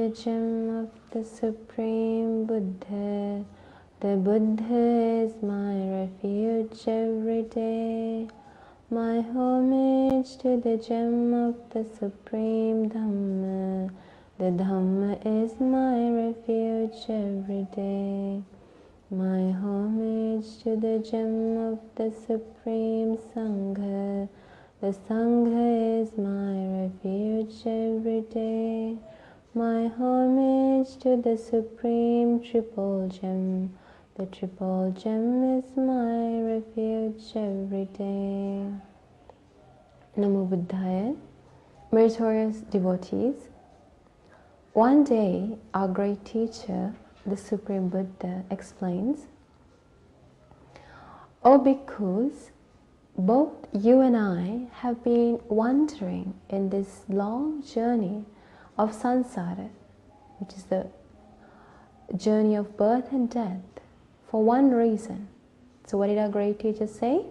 the gem of the Supreme Buddha. The Buddha is my refuge every day. My homage to the gem of the Supreme Dhamma. The Dhamma is my refuge every day. My homage to the gem of the Supreme Sangha. The Sangha is my refuge every day. My homage to the Supreme Triple Gem. The Triple Gem is my refuge every day. Namo Buddhaya. Meritorious devotees, one day our great teacher, the Supreme Buddha, explains, O bhikkhus, both you and I have been wandering in this long journey of samsara, which is the journey of birth and death, for one reason. So what did our great teacher say?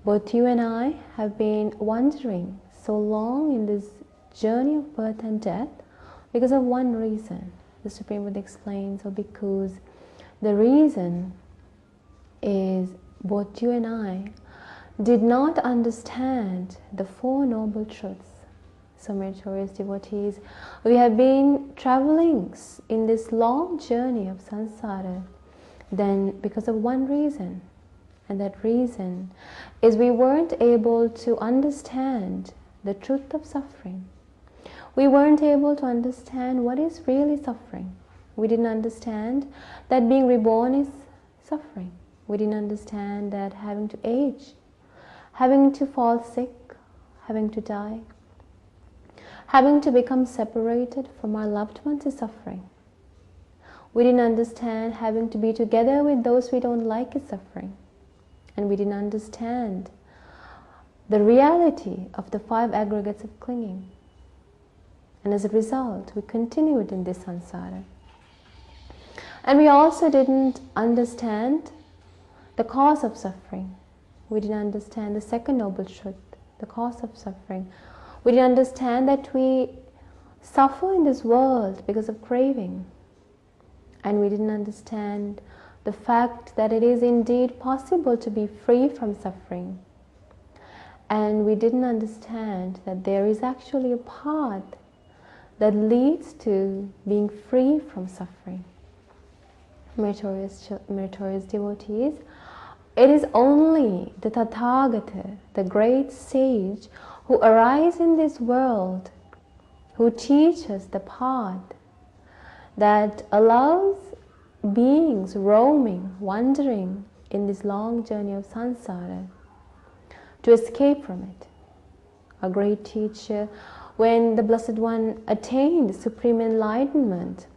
Both you and I have been wandering so long in this journey of birth and death because of one reason. The Supreme Buddha explains, or because the reason is both you and I did not understand the Four Noble Truths. So meritorious devotees, we have been traveling in this long journey of samsara then because of one reason, and that reason is we weren't able to understand the truth of suffering. We weren't able to understand what is really suffering. We didn't understand that being reborn is suffering. We didn't understand that having to age, having to fall sick, having to die, having to become separated from our loved ones is suffering. We didn't understand having to be together with those we don't like is suffering. And we didn't understand the reality of the five aggregates of clinging. And as a result, we continued in this samsara. And we also didn't understand the cause of suffering. We didn't understand the second noble truth, the cause of suffering. We didn't understand that we suffer in this world because of craving. And we didn't understand the fact that it is indeed possible to be free from suffering. And we didn't understand that there is actually a path that leads to being free from suffering. Meritorious devotees, it is only the Tathagata, the great sage, who arises in this world, who teaches the path that allows beings roaming, wandering in this long journey of samsara to escape from it. A great teacher, when the Blessed One attained supreme enlightenment,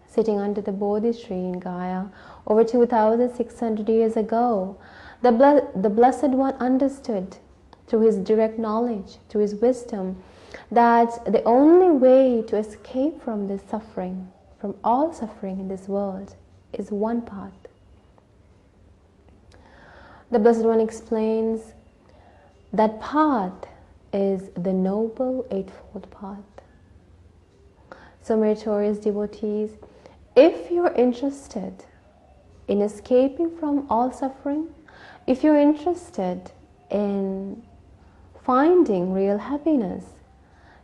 sitting under the Bodhi tree in Gaya over 2,600 years ago, the Blessed One understood through his direct knowledge, through his wisdom, that the only way to escape from this suffering, from all suffering in this world, is one path. The Blessed One explains that path is the Noble Eightfold Path. So meritorious devotees, if you're interested in escaping from all suffering, if you're interested in finding real happiness,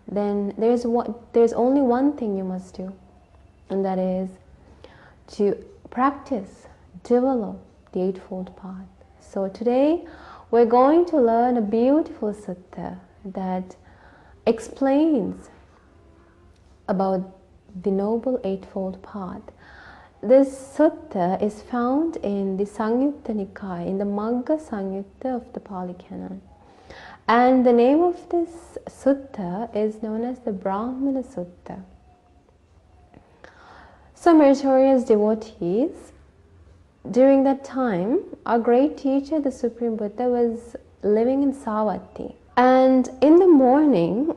then there's only one thing you must do, and that is to practice, develop the Eightfold Path. So today we're going to learn a beautiful sutta that explains about the Noble Eightfold Path. This sutta is found in the Samyutta Nikaya, in the Magga Samyutta of the Pali Canon. And the name of this sutta is known as the Brahmana Sutta. So meritorious devotees, during that time, our great teacher, the Supreme Buddha, was living in Savatthi. And in the morning,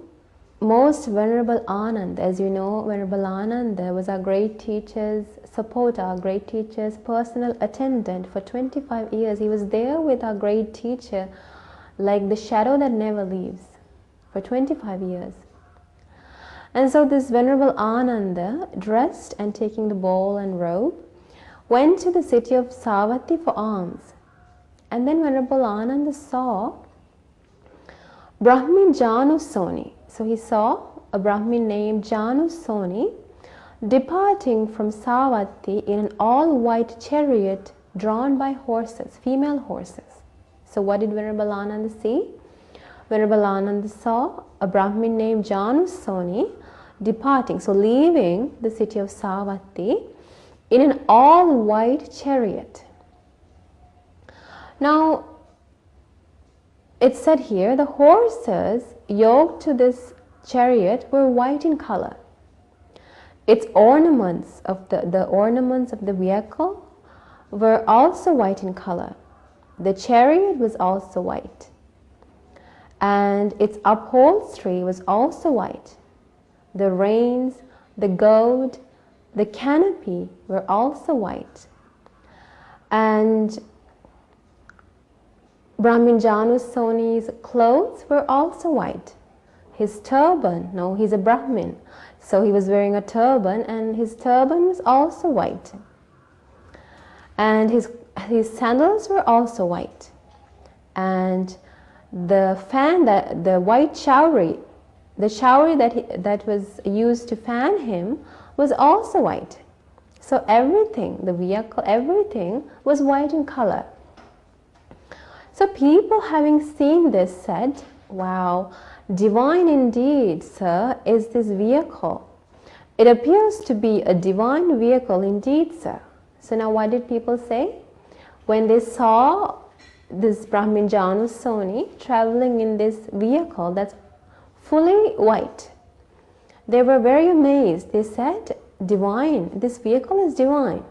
Most Venerable Ananda, as you know, Venerable Ananda was our great teacher's supporter, our great teacher's personal attendant for 25 years. He was there with our great teacher like the shadow that never leaves for 25 years. And so this Venerable Ananda, dressed and taking the bowl and robe, went to the city of Savatthi for alms. And then Venerable Ananda saw Brahmin Janusoni. So he saw a Brahmin named Janusoni departing from Savatthi in an all-white chariot drawn by horses, female horses. So what did Venerable Ananda see? Venerable Ananda saw a Brahmin named Janusoni departing, so leaving the city of Savatthi in an all-white chariot. Now, it said here, the horses yoked to this chariot were white in color. Its ornaments of the ornaments of the vehicle were also white in color. The chariot was also white, and its upholstery was also white. The reins, the goad, the canopy were also white. And Brahmin Janusoni's clothes were also white. His turban, no, he's a Brahmin, so he was wearing a turban, and his turban was also white. And his sandals were also white. And the fan, the white chowri, the chowri that was used to fan him was also white. So everything, the vehicle, everything was white in color. So people, having seen this, said, "Wow, divine indeed, sir, is this vehicle. It appears to be a divine vehicle indeed, sir." So now what did people say? When they saw this Brahmin Janusoni traveling in this vehicle that's fully white, they were very amazed. They said, "Divine, this vehicle is divine.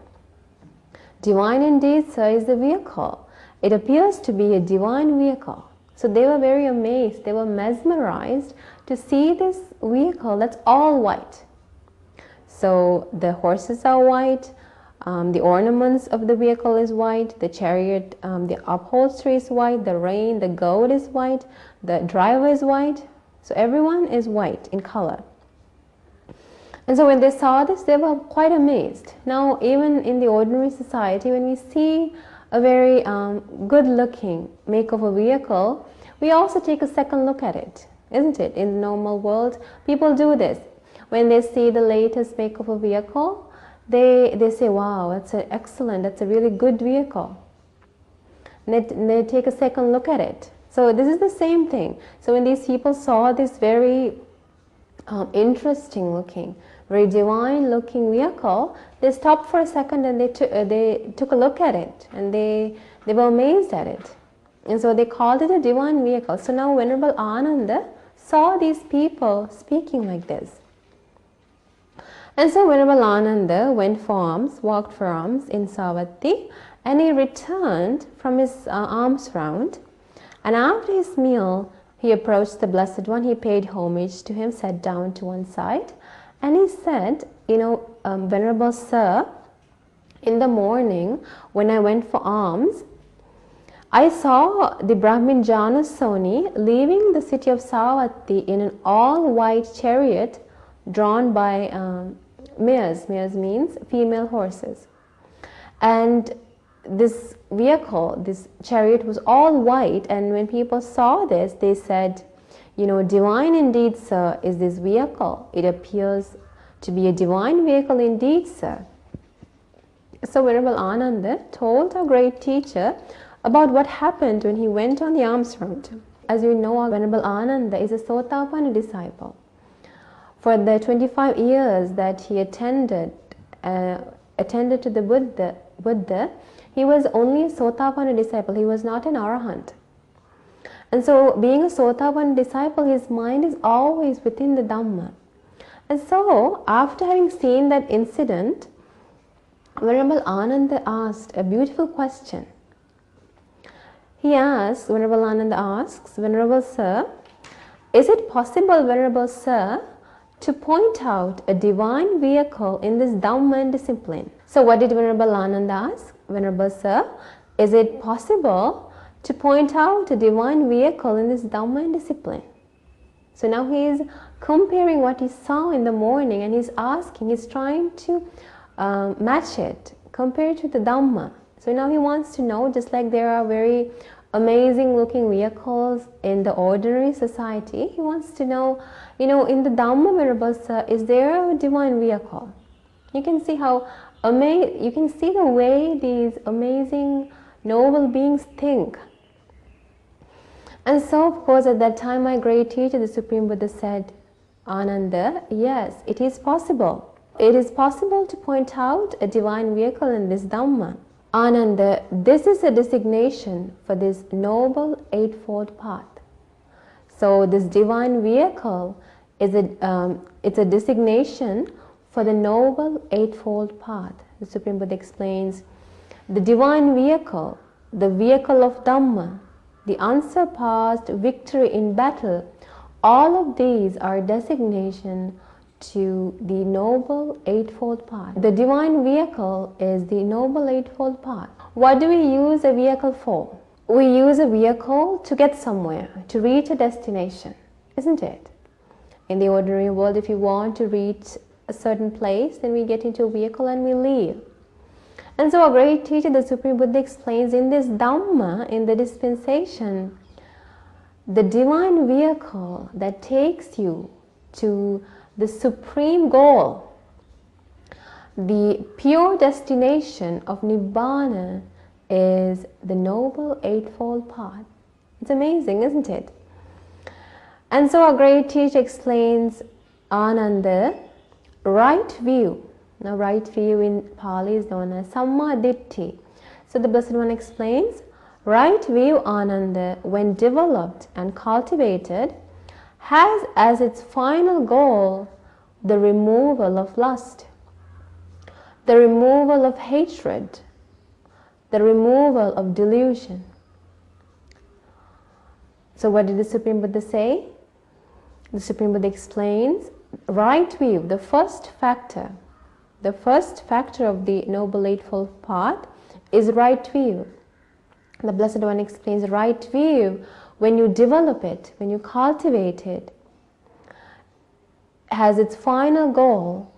Divine indeed, sir, is the vehicle. It appears to be a divine vehicle." So they were very amazed. They were mesmerized to see this vehicle that's all white. So the horses are white, the ornaments of the vehicle is white, the chariot, the upholstery is white, the rein, the goad is white, the driver is white. So everyone is white in color. And so when they saw this, they were quite amazed. Now, even in the ordinary society, when we see a very good-looking make of a vehicle, we also take a second look at it, isn't it? In the normal world, people do this. When they see the latest make of a vehicle, they say, "Wow, that's excellent, that's a really good vehicle." And they take a second look at it. So this is the same thing. So when these people saw this very interesting looking, very divine looking vehicle, they stopped for a second and they took a look at it, and they were amazed at it. And so they called it a divine vehicle. So now Venerable Ananda saw these people speaking like this. And so Venerable Ananda went for alms, walked for alms in Savatthi, and he returned from his alms round. And after his meal, he approached the Blessed One, he paid homage to him, sat down to one side, and he said, "Venerable Sir, in the morning when I went for alms, I saw the Brahmin Janusoni leaving the city of Savatthi in an all-white chariot drawn by mares. Mares means female horses. And this vehicle, this chariot was all white, and when people saw this, they said, "Divine indeed, sir, is this vehicle. It appears to be a divine vehicle indeed, sir." So Venerable Ananda told our great teacher about what happened when he went on the alms round. As you know, our Venerable Ananda is a Sotapanna disciple. For the 25 years that he attended to the Buddha, he was only a Sotapanna disciple. He was not an Arahant. And so, being a Sotapanna disciple, his mind is always within the Dhamma. And so, after having seen that incident, Venerable Ananda asked a beautiful question. Venerable Ananda asks, "Venerable Sir, is it possible, Venerable Sir, to point out a divine vehicle in this Dhamma and discipline?" So what did Venerable Ananda ask? "Venerable Sir, is it possible to point out a divine vehicle in this Dhamma and discipline?" So now he is comparing what he saw in the morning, and he's asking, he's trying to match it, compare it to the Dhamma. So now he wants to know, just like there are very amazing looking vehicles in the ordinary society, he wants to know, in the Dhamma, Venerable Sir, is there a divine vehicle? You can see how you can see the way these amazing noble beings think. And so, of course, at that time, my great teacher, the Supreme Buddha, said, Ananda, yes, it is possible. It is possible to point out a divine vehicle in this Dhamma. Ananda, this is a designation for this noble eightfold path. So this divine vehicle is it's a designation for the noble eightfold path. The Supreme Buddha explains, the divine vehicle, the vehicle of Dhamma, the unsurpassed victory in battle, all of these are designation to the Noble Eightfold Path. The divine vehicle is the Noble Eightfold Path. What do we use a vehicle for? We use a vehicle to get somewhere, to reach a destination, isn't it? In the ordinary world, if you want to reach a certain place, then we get into a vehicle and we leave. And so our great teacher, the Supreme Buddha, explains in this Dhamma, in the dispensation, the divine vehicle that takes you to the supreme goal, the pure destination of Nibbana, is the Noble Eightfold Path. It's amazing, isn't it? And so our great teacher explains, Ananda, right view. Now, right view in Pali is known as Samma Ditti. So the Blessed One explains, right view, Ananda, when developed and cultivated, has as its final goal the removal of lust, the removal of hatred, the removal of delusion. So what did the Supreme Buddha say? The Supreme Buddha explains, right view, the first factor of the Noble Eightfold Path is right view. The Blessed One explains, right view, when you develop it, when you cultivate it, has its final goal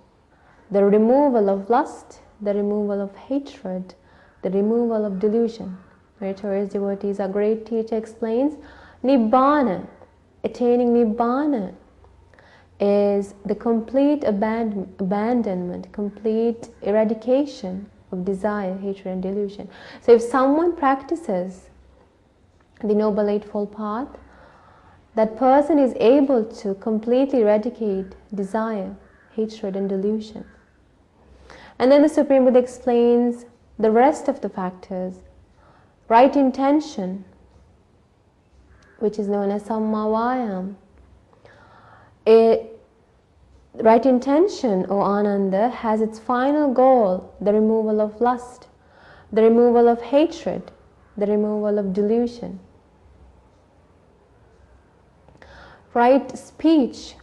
the removal of lust, the removal of hatred, the removal of delusion. Meritorious devotees, our great teacher explains, Nibbana, attaining Nibbana, is the complete abandonment, complete eradication of desire, hatred and delusion. So if someone practices the Noble Eightfold Path, that person is able to completely eradicate desire, hatred and delusion. And then the Supreme Buddha explains the rest of the factors. Right intention, which is known as Sammavayam. Right intention, O Ananda, has its final goal the removal of lust, the removal of hatred, the removal of delusion. Right speech,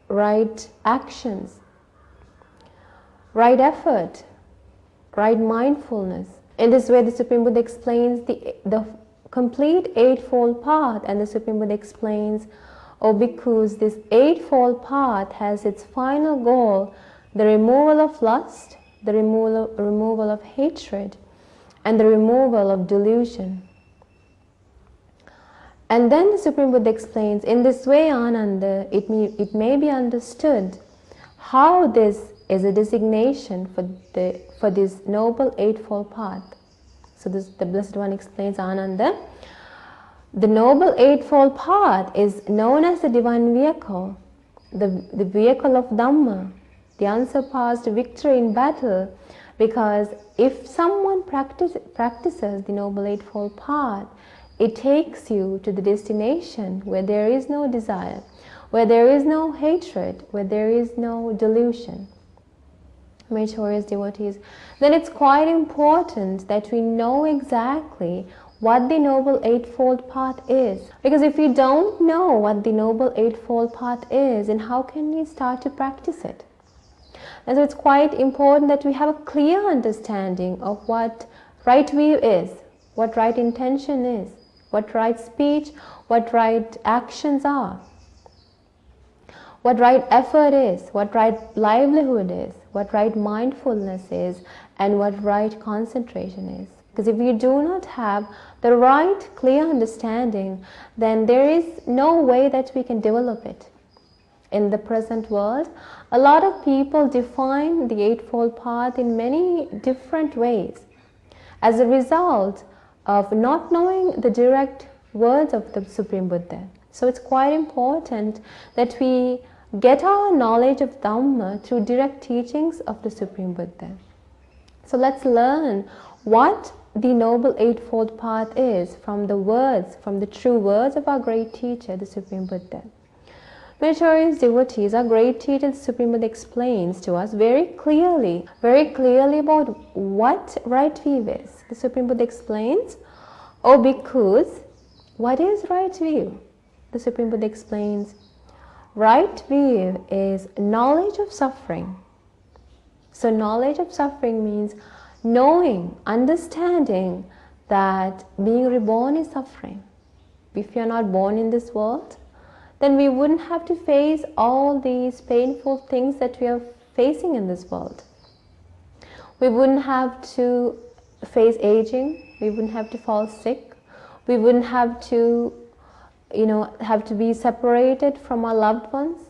right actions, right effort, right mindfulness. In this way, the Supreme Buddha explains the complete Eightfold Path, and the Supreme Buddha explains, O bhikkhus, this Eightfold Path has its final goal the removal of lust, the removal of hatred, and the removal of delusion. And then the Supreme Buddha explains, in this way, Ananda, it may be understood how this is a designation for this Noble Eightfold Path. So the Blessed One explains, Ananda, the Noble Eightfold Path is known as the divine vehicle, the vehicle of Dhamma, the unsurpassed victory in battle, because if someone practices the Noble Eightfold Path, it takes you to the destination where there is no desire, where there is no hatred, where there is no delusion. Meritorious devotees, then it's quite important that we know exactly what the Noble Eightfold Path is. Because if we don't know what the Noble Eightfold Path is, then how can we start to practice it? And so it's quite important that we have a clear understanding of what right view is, what right intention is, what right speech, what right actions are. what right effort is, what right livelihood is, what right mindfulness is, and what right concentration is. Because if we do not have the right clear understanding, then there is no way that we can develop it. In the present world, a lot of people define the Eightfold Path in many different ways as a result of not knowing the direct words of the Supreme Buddha. So it's quite important that we get our knowledge of Dhamma through direct teachings of the Supreme Buddha. So let's learn what the Noble Eightfold Path is from the words, from the true words of our great teacher, the Supreme Buddha. Meritorious devotees, our great teacher, the Supreme Buddha, explains to us very clearly about what right view is. The Supreme Buddha explains, O bhikkhus, what is right view? The Supreme Buddha explains, right view is knowledge of suffering. So knowledge of suffering means knowing, understanding that being reborn is suffering. If you are not born in this world, then we wouldn't have to face all these painful things that we are facing in this world. We wouldn't have to face aging, we wouldn't have to fall sick, we wouldn't have to, be separated from our loved ones.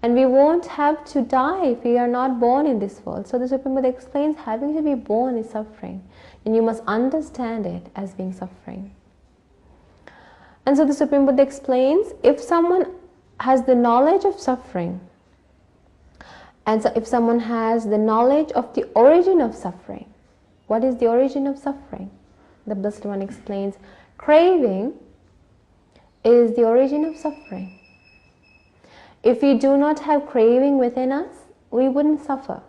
And we won't have to die if we are not born in this world. So the Supreme Buddha explains having to be born is suffering, and you must understand it as being suffering. And so the Supreme Buddha explains, if someone has the knowledge of suffering, and so if someone has the knowledge of the origin of suffering, what is the origin of suffering? The Blessed One explains, craving is the origin of suffering. If we do not have craving within us, we wouldn't suffer.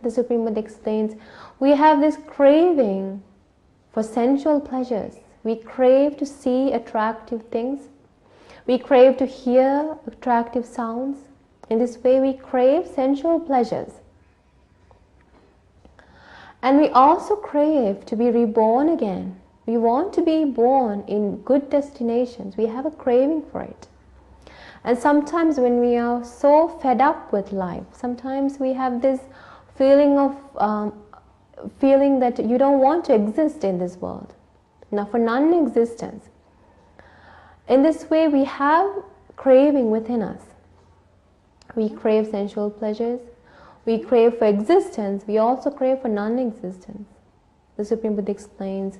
The Supreme Buddha explains, we have this craving for sensual pleasures. We crave to see attractive things. We crave to hear attractive sounds. In this way, we crave sensual pleasures. And we also crave to be reborn again. We want to be born in good destinations. We have a craving for it. And sometimes when we are so fed up with life, sometimes we have this feeling of feeling that you don't want to exist in this world. Now, for non-existence. In this way, we have craving within us. We crave sensual pleasures. We crave for existence. We also crave for non-existence. The Supreme Buddha explains,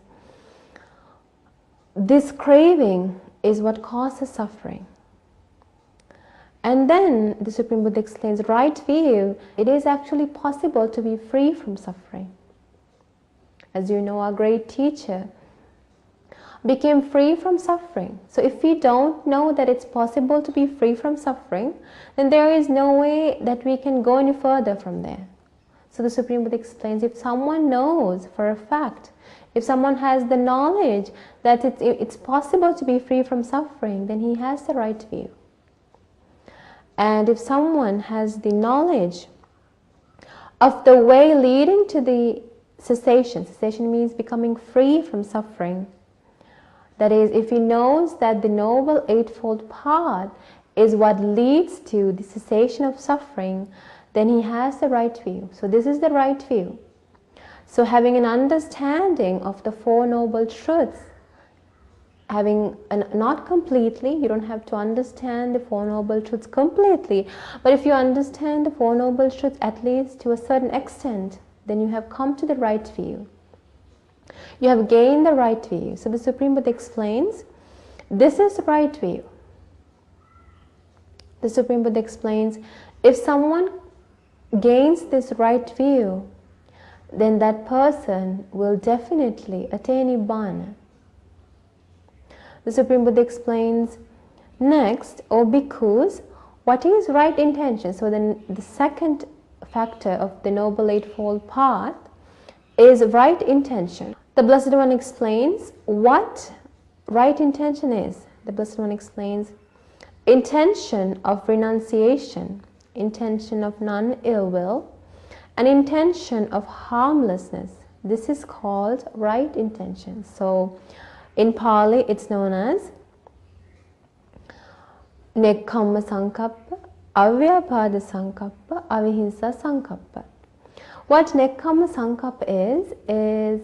this craving is what causes suffering. And then the Supreme Buddha explains, right view, it is actually possible to be free from suffering. As you know, our great teacher became free from suffering. So if we don't know that it's possible to be free from suffering, then there is no way that we can go any further from there. So the Supreme Buddha explains, if someone knows for a fact, if someone has the knowledge that it's possible to be free from suffering, then he has the right view. And if someone has the knowledge of the way leading to the cessation means becoming free from suffering. That is, if he knows that the Noble Eightfold Path is what leads to the cessation of suffering, then he has the right view. So this is the right view. So having an understanding of the Four Noble Truths, not completely, you don't have to understand the Four Noble Truths completely, but if you understand the Four Noble Truths at least to a certain extent, then you have come to the right view. You have gained the right view. So the Supreme Buddha explains, this is the right view. The Supreme Buddha explains, if someone gains this right view, then that person will definitely attain Nibbana. The Supreme Buddha explains, next, O bhikkhus, what is right intention? So then the second factor of the Noble Eightfold Path is right intention. The Blessed One explains what right intention is. The Blessed One explains, intention of renunciation, intention of non-ill will, and intention of harmlessness. This is called right intention. So in Pali, it's known as Nekkhamma Sankappa, Avyapada Sankappa, Avihimsa Sankappa. What Nekkhamma Sankappa is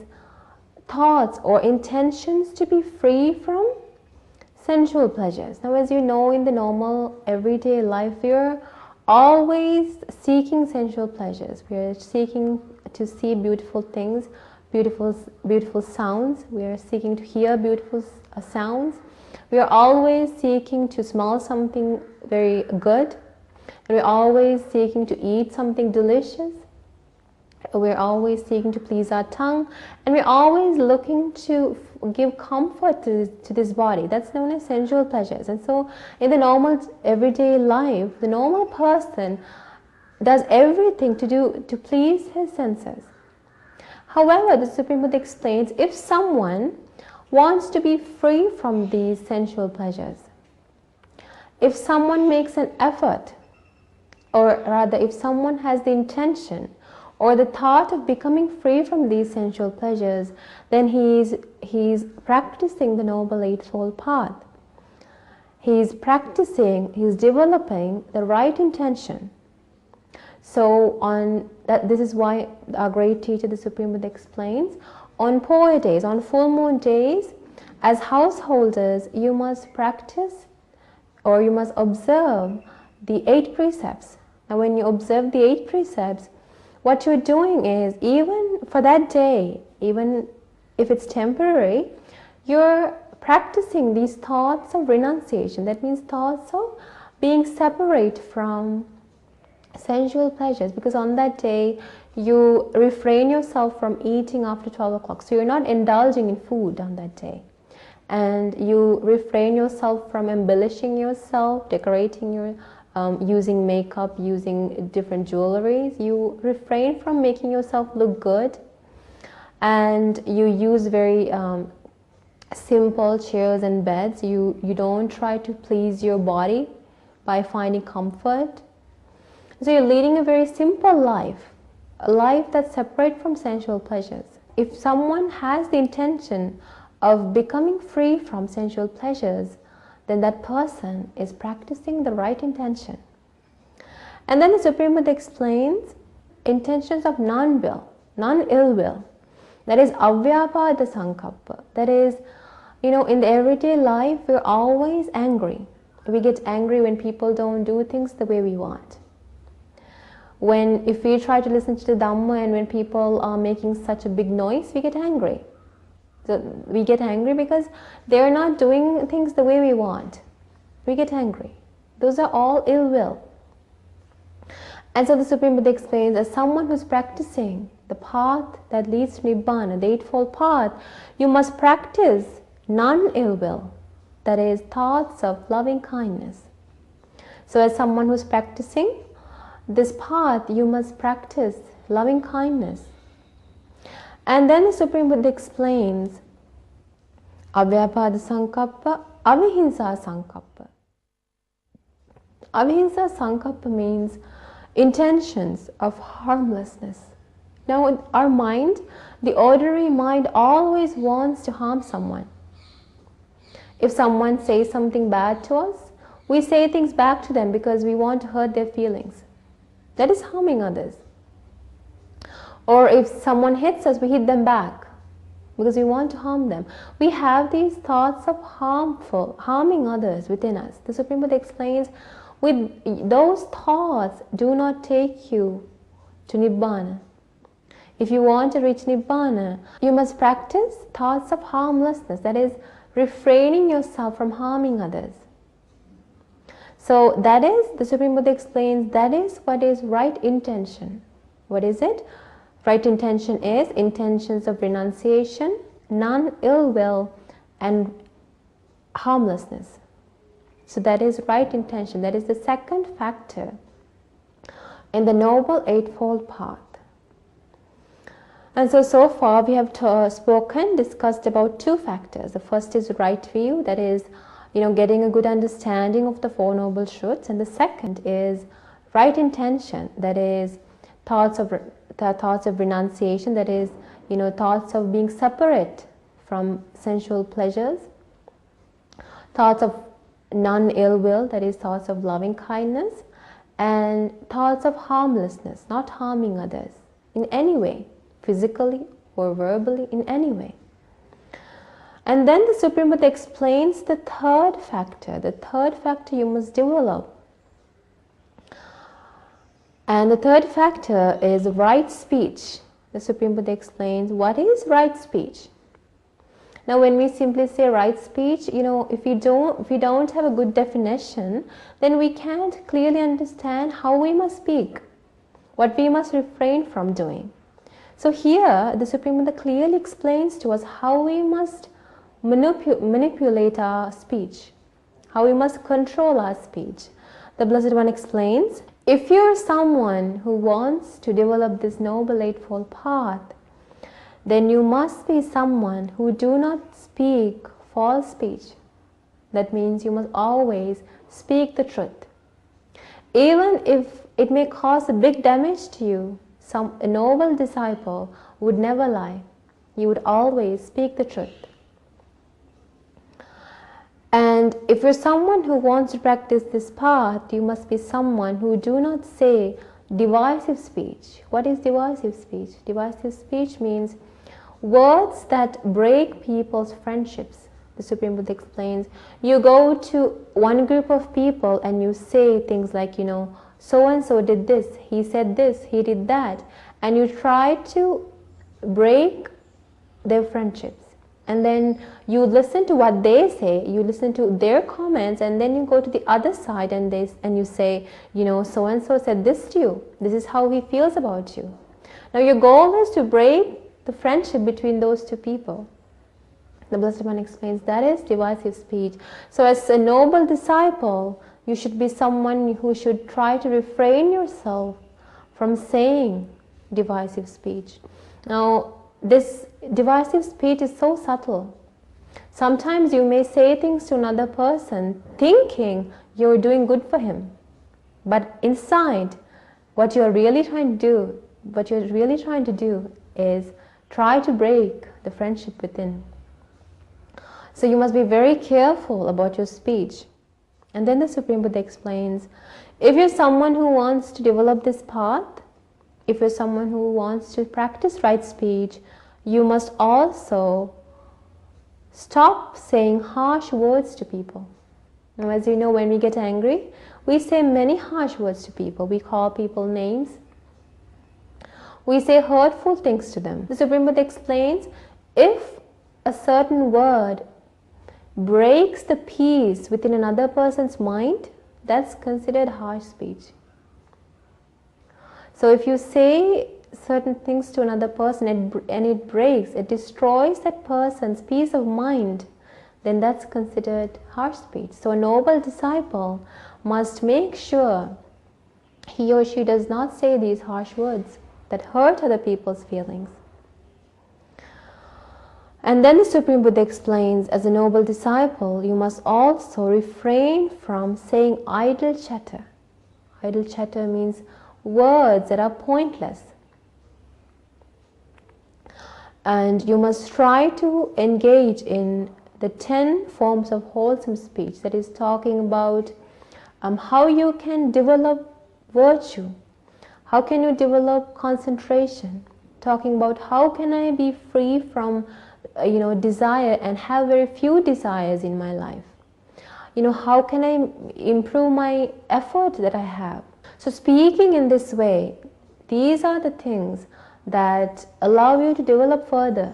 thoughts or intentions to be free from sensual pleasures. Now, as you know, in the normal everyday life, we are always seeking sensual pleasures. We are seeking to see beautiful things, beautiful sounds. We are seeking to hear beautiful sounds. We are always seeking to smell something very good. And we're always seeking to eat something delicious. We're always seeking to please our tongue, and we're always looking to give comfort to this body. That's known as sensual pleasures. And so in the normal everyday life, the normal person does everything to please his senses. However, the Supreme Buddha explains, if someone wants to be free from these sensual pleasures, if someone makes an effort, or rather if someone has the intention or the thought of becoming free from these sensual pleasures, then he's practicing the Noble Eightfold Path. He's developing the right intention. So this is why our great teacher, the Supreme Buddha, explains, on poor days, on full moon days, as householders, you must practice or you must observe the 8 precepts. Now, when you observe the 8 precepts, what you're doing is, even for that day, even if it's temporary, you're practicing these thoughts of renunciation. That means thoughts of being separate from sensual pleasures, because on that day you refrain yourself from eating after 12 o'clock. So you're not indulging in food on that day. And you refrain yourself from embellishing yourself, decorating your using makeup, using different jewelries. You refrain from making yourself look good, and you use very simple chairs and beds. You don't try to please your body by finding comfort. So you're leading a very simple life, a life that's separate from sensual pleasures. If someone has the intention of becoming free from sensual pleasures, then that person is practicing the right intention. And then the Supreme Buddha explains intentions of non-ill will. That is avyapada sankappa. That is, in the everyday life, we're always angry. We get angry when people don't do things the way we want. If we try to listen to the Dhamma and when people are making such a big noise, we get angry. So we get angry because they're not doing things the way we want. We get angry. Those are all ill will. And so the Supreme Buddha explains, as someone who's practicing the path that leads to Nibbana, the Eightfold Path, you must practice non-ill will. That is, thoughts of loving kindness. So as someone who's practicing this path, you must practice loving kindness. And then the Supreme Buddha explains Avyapada Sankappa, Avihimsa Sankappa. Avihimsa Sankappa means intentions of harmlessness. Now, in our mind, the ordinary mind always wants to harm someone. If someone says something bad to us, we say things back to them because we want to hurt their feelings. That is harming others. Or if someone hits us, we hit them back because we want to harm them. We have these thoughts of harming others within us. The Supreme Buddha explains, with those thoughts do not take you to Nibbana. If you want to reach Nibbana, you must practice thoughts of harmlessness, that is, refraining yourself from harming others. So that is, the Supreme Buddha explains, that is what is right intention. What is it? Right intention is intentions of renunciation, non-ill will, and harmlessness. So that is right intention. That is the second factor in the Noble Eightfold Path. And so far we have discussed about 2 factors. The first is right view, that is, getting a good understanding of the Four Noble Truths. And the second is right intention, that is, thoughts of renunciation, that is, thoughts of being separate from sensual pleasures, thoughts of non-ill will, that is thoughts of loving kindness, and thoughts of harmlessness, not harming others in any way, physically or verbally, in any way. And then the Supreme Buddha explains the third factor. The third factor you must develop. And the third factor is right speech. The Supreme Buddha explains what is right speech. Now when we simply say right speech, if we don't have a good definition, then we can't clearly understand how we must speak, what we must refrain from doing. So here the Supreme Buddha clearly explains to us how we must manipulate our speech, how we must control our speech. The Blessed One explains, if you're someone who wants to develop this Noble Eightfold Path, then you must be someone who do not speak false speech. That means you must always speak the truth. Even if it may cause a big damage to you, a noble disciple would never lie. He would always speak the truth. And if you're someone who wants to practice this path, you must be someone who do not say divisive speech. What is divisive speech? Divisive speech means words that break people's friendships. The Supreme Buddha explains, you go to one group of people and you say things like, so-and-so did this, he said this, he did that, and you try to break their friendships. And then you listen to what they say, you listen to their comments, and then you go to the other side and you say, so-and-so said this to you, this is how he feels about you. Now your goal is to break the friendship between those two people. The Blessed One explains that is divisive speech. So as a noble disciple, you should be someone who should try to refrain yourself from saying divisive speech. Now this divisive speech is so subtle. Sometimes you may say things to another person thinking you're doing good for him, but inside what you're really trying to do is try to break the friendship within. So you must be very careful about your speech. And then the Supreme Buddha explains, if you're someone who wants to develop this path, if you're someone who wants to practice right speech, you must also stop saying harsh words to people. Now, as you know, when we get angry, we say many harsh words to people. We call people names. We say hurtful things to them. The Supreme Buddha explains, if a certain word breaks the peace within another person's mind, that's considered harsh speech. So if you say certain things to another person and it breaks, it destroys that person's peace of mind, then that's considered harsh speech. So a noble disciple must make sure he or she does not say these harsh words that hurt other people's feelings. And then the Supreme Buddha explains, as a noble disciple, you must also refrain from saying idle chatter. Idle chatter means words that are pointless. And you must try to engage in the 10 forms of wholesome speech, that is talking about how you can develop virtue, how can you develop concentration, talking about how can I be free from desire and have very few desires in my life. How can I improve my effort that I have? So speaking in this way, these are the things that allow you to develop further.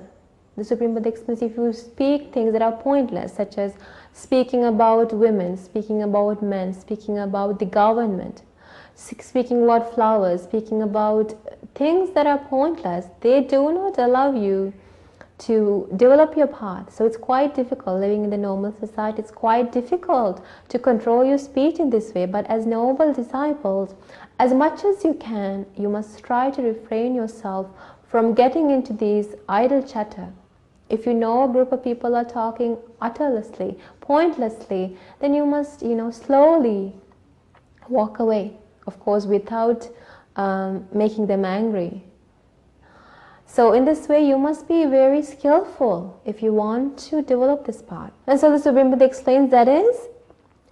The Supreme Buddha explains, if you speak things that are pointless, such as speaking about women, speaking about men, speaking about the government, speaking about flowers, speaking about things that are pointless, they do not allow you to develop your path. So it's quite difficult living in the normal society. It's quite difficult to control your speech in this way. But as noble disciples, as much as you can, you must try to refrain yourself from getting into these idle chatter. If you know a group of people are talking utterlessly, pointlessly, then you must, slowly walk away. Of course, without making them angry. So in this way, you must be very skillful if you want to develop this path. And so the Supreme Buddha explains, that is,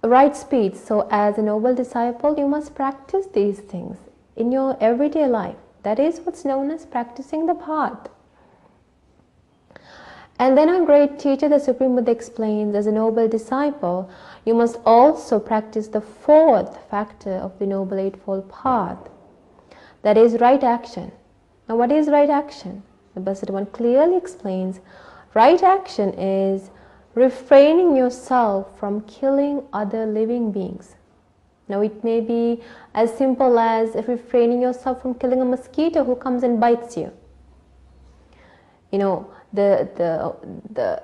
right speech. So as a noble disciple, you must practice these things in your everyday life. That is what's known as practicing the path. And then our great teacher, the Supreme Buddha, explains, as a noble disciple, you must also practice the fourth factor of the Noble Eightfold Path. That is right action. Now what is right action? The Blessed One clearly explains, right action is refraining yourself from killing other living beings. Now it may be as simple as refraining yourself from killing a mosquito who comes and bites you. You know, the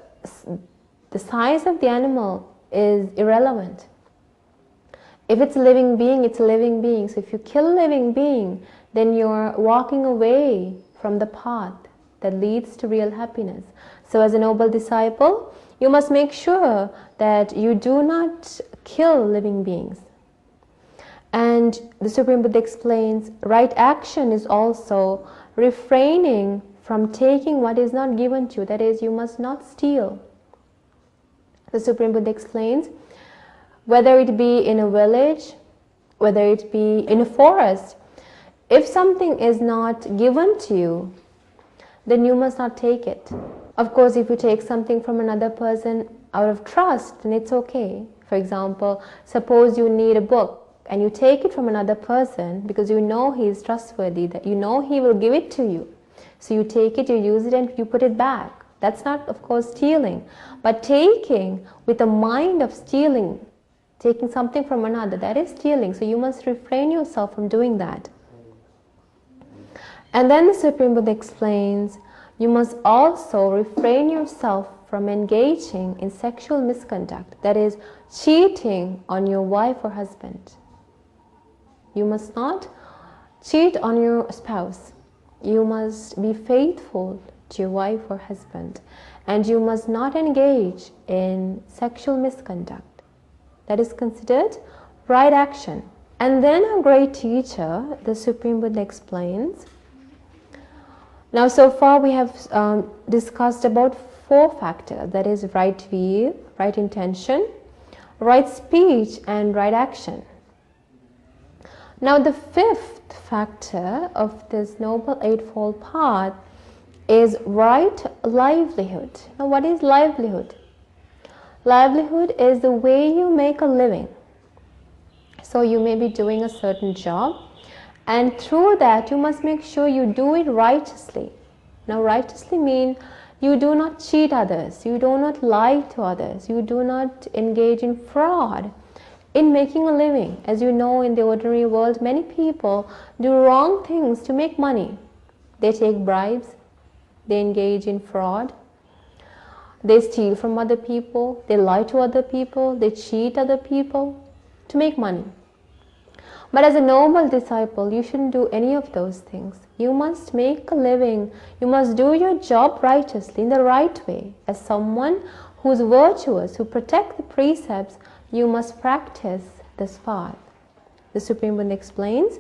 size of the animal is irrelevant. If it's a living being, it's a living being. So if you kill a living being, then you're walking away from the path that leads to real happiness. So as a noble disciple, you must make sure that you do not kill living beings. And the Supreme Buddha explains, right action is also refraining from taking what is not given to you. That is, you must not steal. The Supreme Buddha explains, whether it be in a village, whether it be in a forest, if something is not given to you, then you must not take it. Of course, if you take something from another person out of trust, then it's okay. For example, suppose you need a book and you take it from another person because you know he is trustworthy, that you know he will give it to you. So you take it, you use it, and you put it back. That's not, of course, stealing. But taking with a mind of stealing, taking something from another, that is stealing. So you must refrain yourself from doing that. And then the Supreme Buddha explains, you must also refrain yourself from engaging in sexual misconduct, that is, cheating on your wife or husband. You must not cheat on your spouse. You must be faithful to your wife or husband, and you must not engage in sexual misconduct. That is considered right action. And then our great teacher, the Supreme Buddha, explains, now so far we have discussed about four factors, that is right view, right intention, right speech, and right action. Now the fifth factor of this Noble Eightfold Path is right livelihood. Now what is livelihood? Livelihood is the way you make a living. So you may be doing a certain job, and through that you must make sure you do it righteously. Now righteously means you do not cheat others, you do not lie to others, you do not engage in fraud in making a living. As you know, in the ordinary world, many people do wrong things to make money. They take bribes, they engage in fraud, they steal from other people, they lie to other people, they cheat other people to make money. But as a noble disciple, you shouldn't do any of those things. You must make a living, you must do your job righteously, in the right way. As someone who is virtuous, who protects the precepts, you must practice this path. The Supreme Buddha explains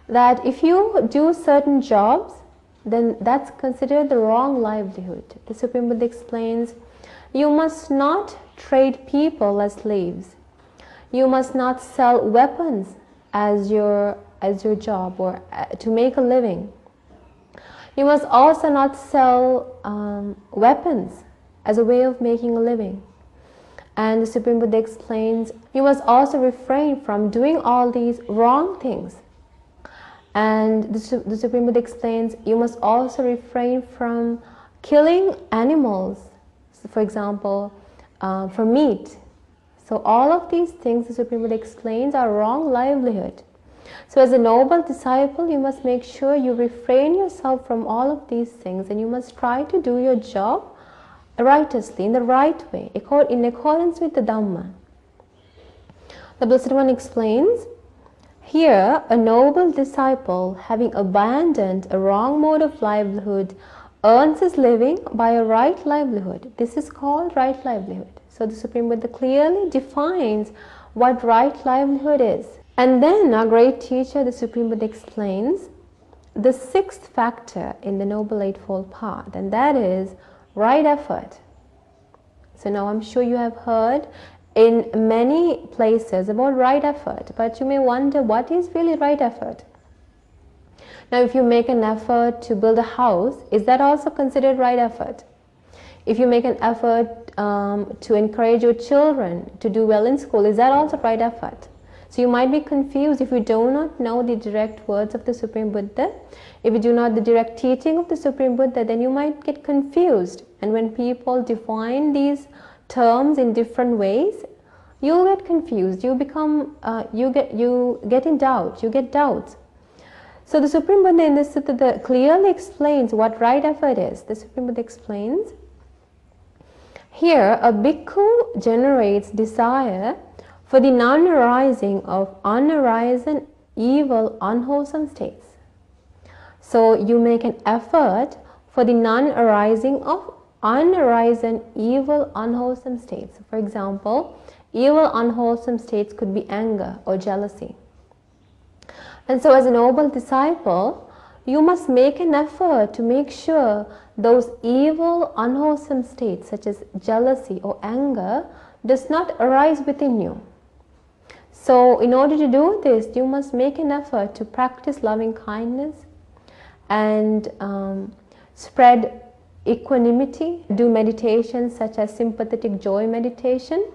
that if you do certain jobs, then that's considered the wrong livelihood. The Supreme Buddha explains, you must not trade people as slaves. You must not sell weapons as your job or to make a living. You must also not sell weapons as a way of making a living. And the Supreme Buddha explains, you must also refrain from doing all these wrong things. And the Supreme Buddha explains, you must also refrain from killing animals, so for example, for meat. So all of these things, the Supreme Buddha explains, are wrong livelihood. So as a noble disciple, you must make sure you refrain yourself from all of these things, and you must try to do your job righteously, in the right way, in accordance with the Dhamma. The Blessed One explains, here a noble disciple, having abandoned a wrong mode of livelihood, earns his living by a right livelihood. This is called right livelihood. So the Supreme Buddha clearly defines what right livelihood is. And then our great teacher, the Supreme Buddha, explains the sixth factor in the Noble Eightfold Path, and that is right effort. So now I'm sure you have heard in many places about right effort, but you may wonder what is really right effort. Now, if you make an effort to build a house, is that also considered right effort? If you make an effort to encourage your children to do well in school, is that also right effort? So you might be confused if you do not know the direct words of the Supreme Buddha. If you do not know the direct teaching of the Supreme Buddha, then you might get confused. And when people define these terms in different ways, you'll get confused. You become, you get in doubt. You get doubts. So the Supreme Buddha in this Sutta clearly explains what right effort is. The Supreme Buddha explains, here a bhikkhu generates desire for the non-arising of unarisen, evil, unwholesome states. So you make an effort for the non-arising of unarisen, evil, unwholesome states. For example, evil, unwholesome states could be anger or jealousy. And so as a noble disciple, you must make an effort to make sure those evil, unwholesome states such as jealousy or anger does not arise within you. So in order to do this, you must make an effort to practice loving kindness and spread equanimity, do meditations such as sympathetic joy meditation,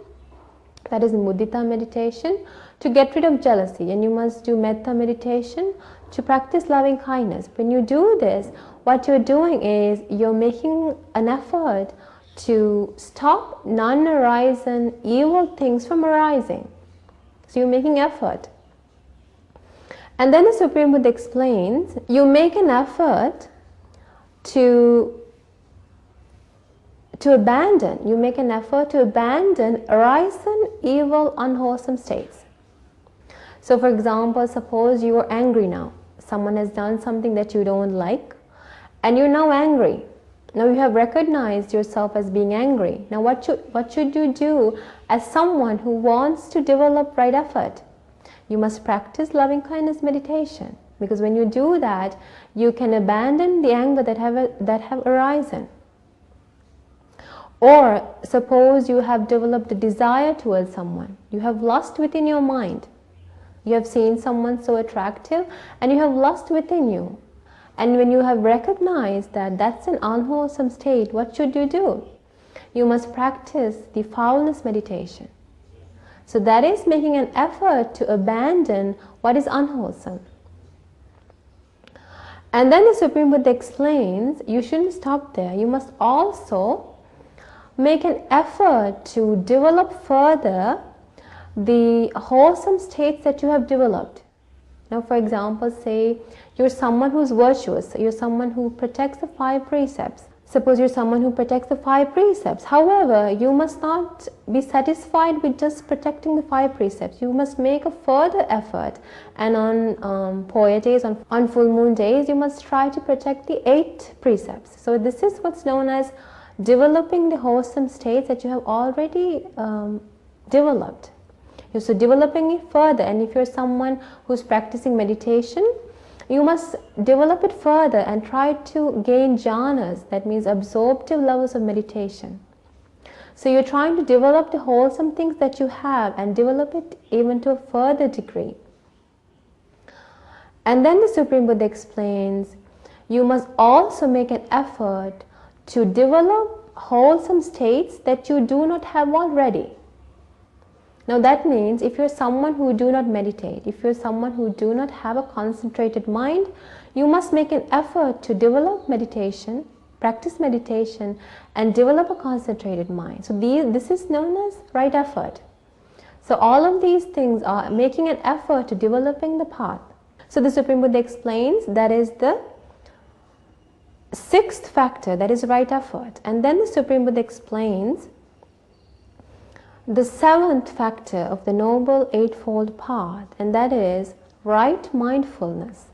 that is mudita meditation, to get rid of jealousy. And you must do metta meditation to practice loving kindness. When you do this, what you're doing is you're making an effort to stop non-arisen evil things from arising. So you're making effort. And then the Supreme Buddha explains, you make an effort to abandon, you make an effort to abandon arisen, evil, unwholesome states. So for example, suppose you are angry now. Someone has done something that you don't like, and you're now angry. Now you have recognized yourself as being angry. Now what should you do as someone who wants to develop right effort? You must practice loving kindness meditation, because when you do that, you can abandon the anger that have arisen. Or suppose you have developed a desire towards someone. You have lust within your mind. You have seen someone so attractive and you have lust within you. And when you have recognized that that's an unwholesome state, what should you do? You must practice the foulness meditation. So that is making an effort to abandon what is unwholesome. And then the Supreme Buddha explains, you shouldn't stop there. You must also make an effort to develop further the wholesome states that you have developed. Now, for example, say you're someone who's virtuous, you're someone who protects the 5 precepts. Suppose you're someone who protects the 5 precepts. However, you must not be satisfied with just protecting the 5 precepts. You must make a further effort. And on Poya days, on full moon days, you must try to protect the 8 precepts. So this is what's known as developing the wholesome states that you have already developed. So developing it further. And if you're someone who's practicing meditation, you must develop it further and try to gain jhanas, that means absorptive levels of meditation. So you're trying to develop the wholesome things that you have and develop it even to a further degree. And then the Supreme Buddha explains, you must also make an effort to develop wholesome states that you do not have already. Now that means if you're someone who do not meditate, if you're someone who do not have a concentrated mind, you must make an effort to develop meditation, practice meditation, and develop a concentrated mind. So this is known as right effort. So all of these things are making an effort to developing the path. So the Supreme Buddha explains that is the 6th factor, that is right effort. And then the Supreme Buddha explains the 7th factor of the Noble Eightfold Path, and that is right mindfulness.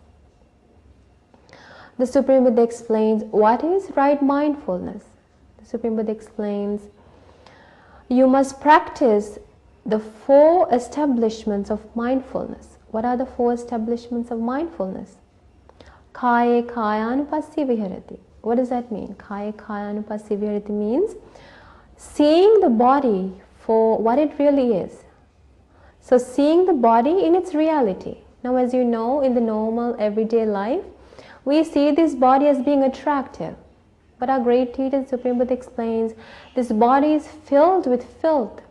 The Supreme Buddha explains what is right mindfulness. The Supreme Buddha explains, you must practice the 4 establishments of mindfulness. What are the 4 establishments of mindfulness? Kaya kayanupassi viharati. What does that mean? Kaya kayanupassi viharati means seeing the body for what it really is. So seeing the body in its reality. Now, as you know, in the normal everyday life, we see this body as being attractive. But our great teacher, Supreme Buddha, explains this body is filled with filth.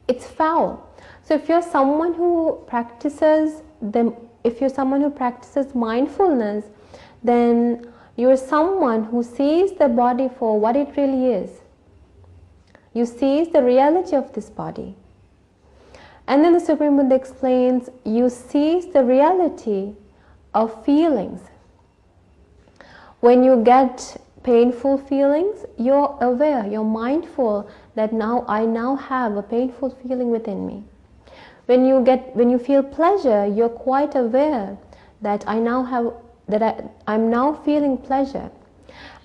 It's foul. So if you're someone who practices mindfulness, then you're someone who sees the body for what it really is. You see the reality of this body. And then the Supreme Buddha explains, you seize the reality of feelings. When you get painful feelings, you're aware, you're mindful that I now have a painful feeling within me. When you feel pleasure, you're quite aware that I'm now feeling pleasure.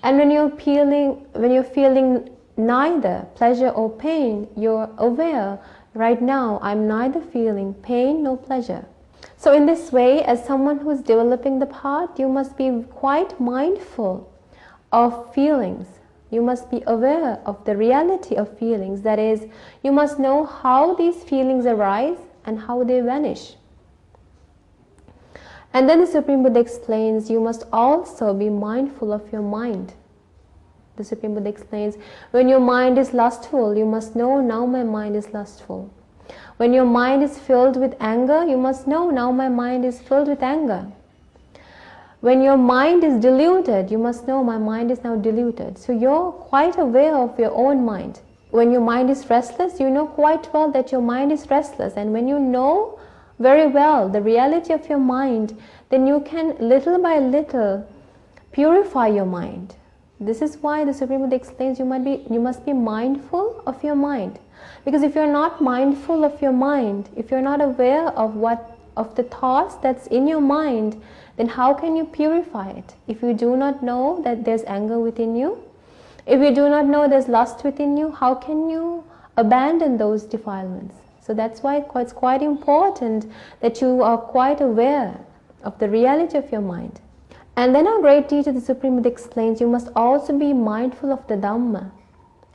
And when you're feeling neither pleasure or pain, you're aware, right now I'm neither feeling pain nor pleasure. So in this way, as someone who is developing the path, you must be quite mindful of feelings. You must be aware of the reality of feelings. That is, you must know how these feelings arise and how they vanish. And then the Supreme Buddha explains, you must also be mindful of your mind. The Supreme Buddha explains, when your mind is lustful, you must know, now my mind is lustful. When your mind is filled with anger, you must know, now my mind is filled with anger. When your mind is deluded, you must know, my mind is now deluded. So you're quite aware of your own mind. When your mind is restless, you know quite well that your mind is restless. And when you know very well the reality of your mind, then you can little by little purify your mind. This is why the Supreme Buddha explains you must be mindful of your mind. Because if you're not mindful of your mind, if you're not aware of the thoughts that's in your mind, then how can you purify it? If you do not know that there's anger within you, if you do not know there's lust within you, how can you abandon those defilements? So that's why it's quite important that you are quite aware of the reality of your mind. And then our great teacher, the Supreme Buddha, explains you must also be mindful of the Dhamma.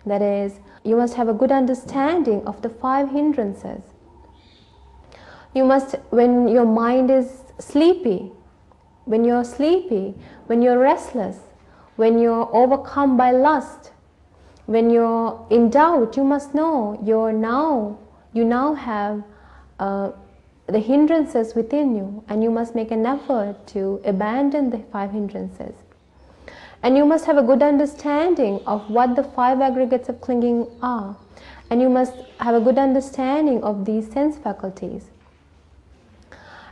That is, you must have a good understanding of the 5 hindrances. You must, when your mind is sleepy, when you're restless, when you're overcome by lust, when you're in doubt, you must know you now have the hindrances within you, and you must make an effort to abandon the 5 hindrances. And you must have a good understanding of what the 5 aggregates of clinging are. And you must have a good understanding of these sense faculties.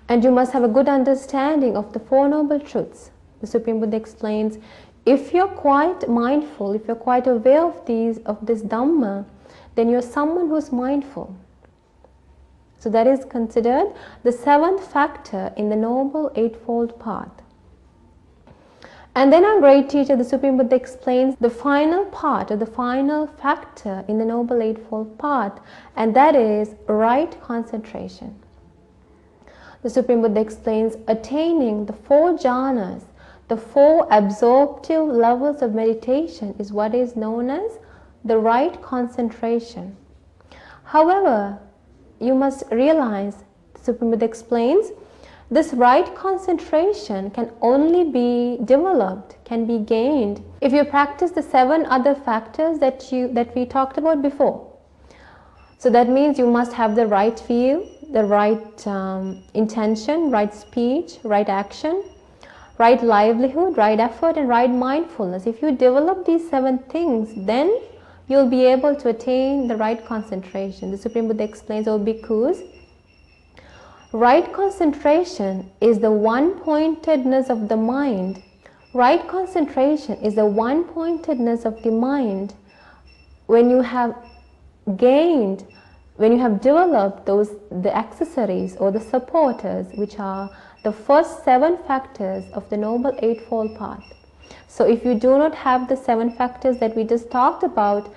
And you must have a good understanding of the 4 Noble Truths. The Supreme Buddha explains, if you're quite mindful, if you're quite aware of this Dhamma, then you're someone who's mindful. So that is considered the 7th factor in the Noble Eightfold Path. And then our great teacher, the Supreme Buddha, explains the final part, or the final factor in the Noble Eightfold Path, and that is right concentration. The Supreme Buddha explains attaining the 4 jhanas, the 4 absorptive levels of meditation, is what is known as the right concentration. However, you must realize, the Supreme Buddha explains, this right concentration can only be developed, can be gained, if you practice the 7 other factors that we talked about before. So that means you must have the right view, the right intention, right speech, right action, right livelihood, right effort, and right mindfulness. If you develop these 7 things, then you'll be able to attain the right concentration. The Supreme Buddha explains, O bhikkhus, right concentration is the one-pointedness of the mind. Right concentration is the one-pointedness of the mind when you have gained, when you have developed the accessories or the supporters, which are the first 7 factors of the Noble Eightfold Path. So if you do not have the 7 factors that we just talked about,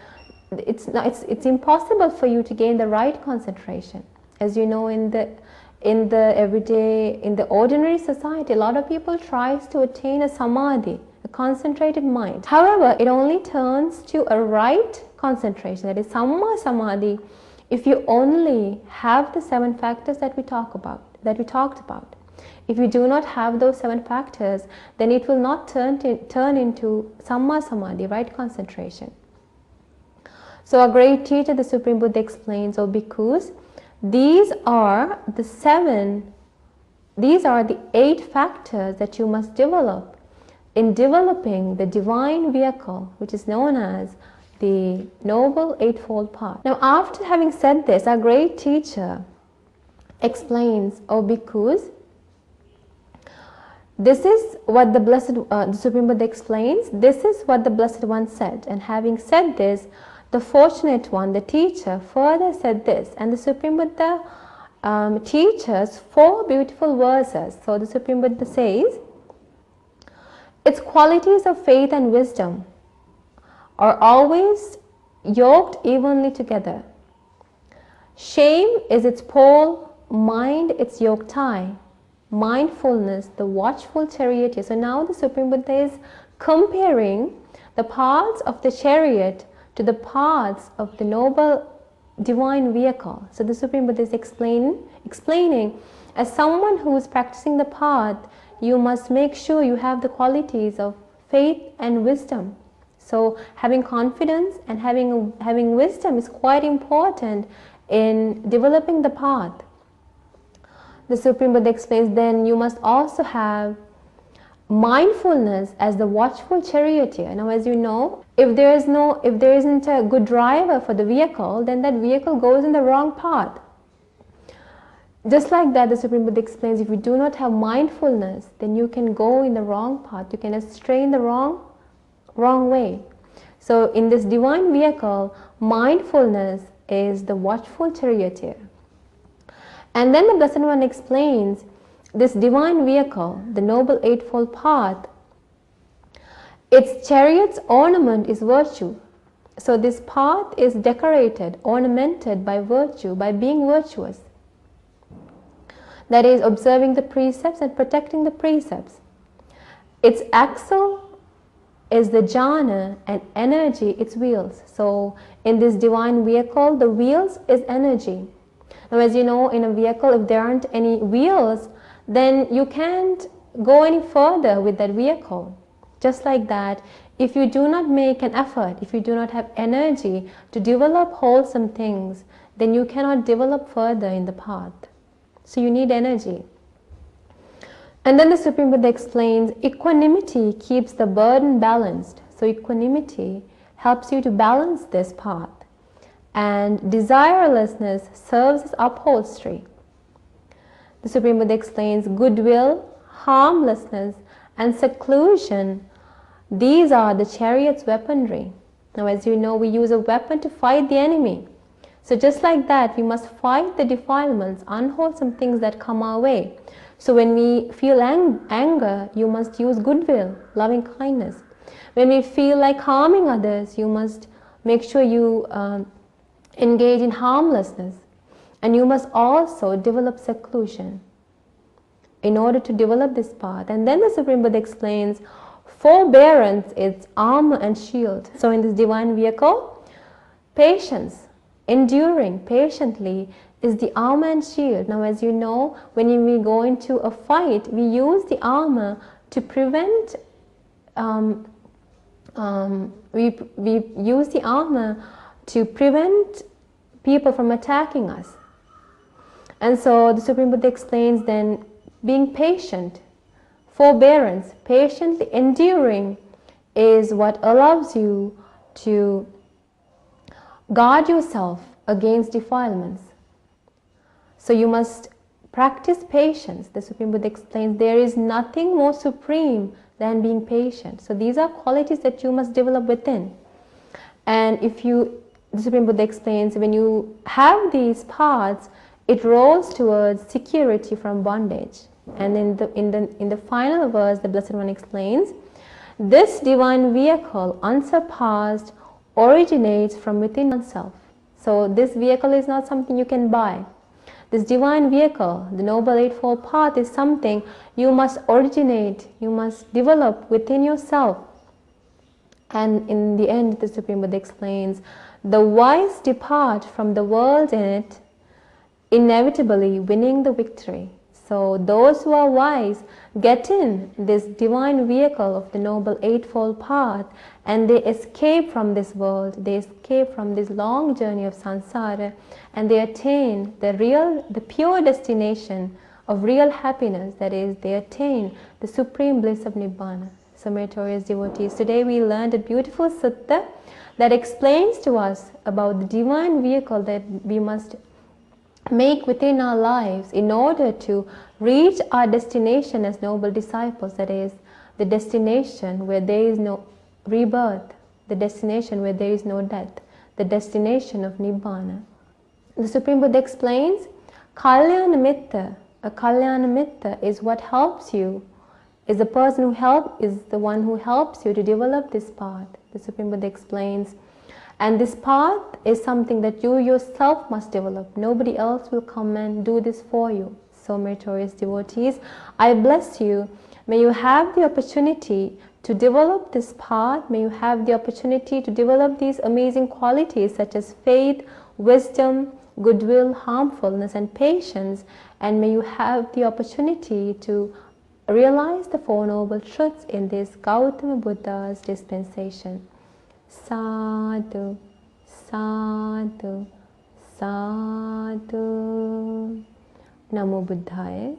it's impossible for you to gain the right concentration. As you know, in the ordinary society, a lot of people tries to attain a samadhi, a concentrated mind. However, it only turns to a right concentration, that is Samma Samadhi, if you only have the 7 factors that we talked about. If you do not have those 7 factors, then it will not turn into Samma Samadhi, right concentration. So our great teacher, the Supreme Buddha, explains, O bhikkhus, these are the 8 factors that you must develop in developing the divine vehicle, which is known as the Noble Eightfold Path. Now, after having said this, our great teacher explains, O bhikkhus, this is what the Supreme Buddha explains, this is what the Blessed One said. And having said this, the fortunate one, the teacher, further said this. And the Supreme Buddha teaches 4 beautiful verses. So the Supreme Buddha says, its qualities of faith and wisdom are always yoked evenly together. Shame is its pole, mind its yoke tie, mindfulness the watchful charioteer. So now the Supreme Buddha is comparing the paths of the chariot to the paths of the noble divine vehicle. So the Supreme Buddha is explaining, as someone who is practicing the path, you must make sure you have the qualities of faith and wisdom. So having confidence and having wisdom is quite important in developing the path. The Supreme Buddha explains, then you must also have mindfulness as the watchful charioteer. Now, as you know, if there isn't a good driver for the vehicle, then that vehicle goes in the wrong path. Just like that, the Supreme Buddha explains, if you do not have mindfulness, then you can go in the wrong path. You can stray in the wrong way. So in this divine vehicle, mindfulness is the watchful charioteer. And then the Blessed One explains, this divine vehicle, the Noble Eightfold Path, its chariot's ornament is virtue. So this path is decorated, ornamented by virtue, by being virtuous. That is, observing the precepts and protecting the precepts. Its axle is the jhana, and energy its wheels. So in this divine vehicle, the wheels is energy. Now, as you know, in a vehicle, if there aren't any wheels, then you can't go any further with that vehicle. Just like that, if you do not make an effort, if you do not have energy to develop wholesome things, then you cannot develop further in the path. So you need energy. And then the Supreme Buddha explains, equanimity keeps the burden balanced. So equanimity helps you to balance this path. And desirelessness serves as upholstery. The Supreme Buddha explains, goodwill, harmlessness, and seclusion, these are the chariot's weaponry. Now, as you know, we use a weapon to fight the enemy. So just like that, we must fight the defilements, unwholesome things that come our way. So when we feel anger, you must use goodwill, loving kindness. When we feel like harming others, you must make sure you engage in harmlessness. And you must also develop seclusion in order to develop this path. And then the Supreme Buddha explains, forbearance is armor and shield. So in this divine vehicle, patience, enduring patiently is the armor and shield. Now, as you know, when we go into a fight, we use the armor to prevent, we use the armor to prevent people from attacking us. And so the Supreme Buddha explains then, being patient, forbearance, patiently enduring is what allows you to guard yourself against defilements. So you must practice patience. The Supreme Buddha explains, there is nothing more supreme than being patient. So these are qualities that you must develop within. And the Supreme Buddha explains, when you have these paths, it rolls towards security from bondage. And in the final verse, the Blessed One explains, this divine vehicle, unsurpassed, originates from within oneself. So this vehicle is not something you can buy. This divine vehicle, the Noble Eightfold Path, is something you must originate, you must develop within yourself. And in the end, the Supreme Buddha explains, the wise depart from the world in it, inevitably winning the victory. So those who are wise get in this divine vehicle of the Noble Eightfold Path, and they escape from this world, they escape from this long journey of samsara, and they attain the pure destination of real happiness, that is, they attain the supreme bliss of Nibbana. So meritorious devotees, today we learned a beautiful sutta that explains to us about the divine vehicle that we must make within our lives in order to reach our destination as noble disciples, that is, the destination where there is no rebirth, the destination where there is no death, the destination of Nibbana. The Supreme Buddha explains, Kalyana Mitta, a Kalyana Mitta is what helps you, is the person who is the one who helps you to develop this path. The Supreme Buddha explains, and this path is something that you yourself must develop. Nobody else will come and do this for you. So meritorious devotees, I bless you. May you have the opportunity to develop this path. May you have the opportunity to develop these amazing qualities such as faith, wisdom, goodwill, harmfulness, and patience. And may you have the opportunity to realize the Four Noble Truths in this Gautama Buddha's dispensation. Sadhu, sadhu, sadhu. Namo Buddhaya.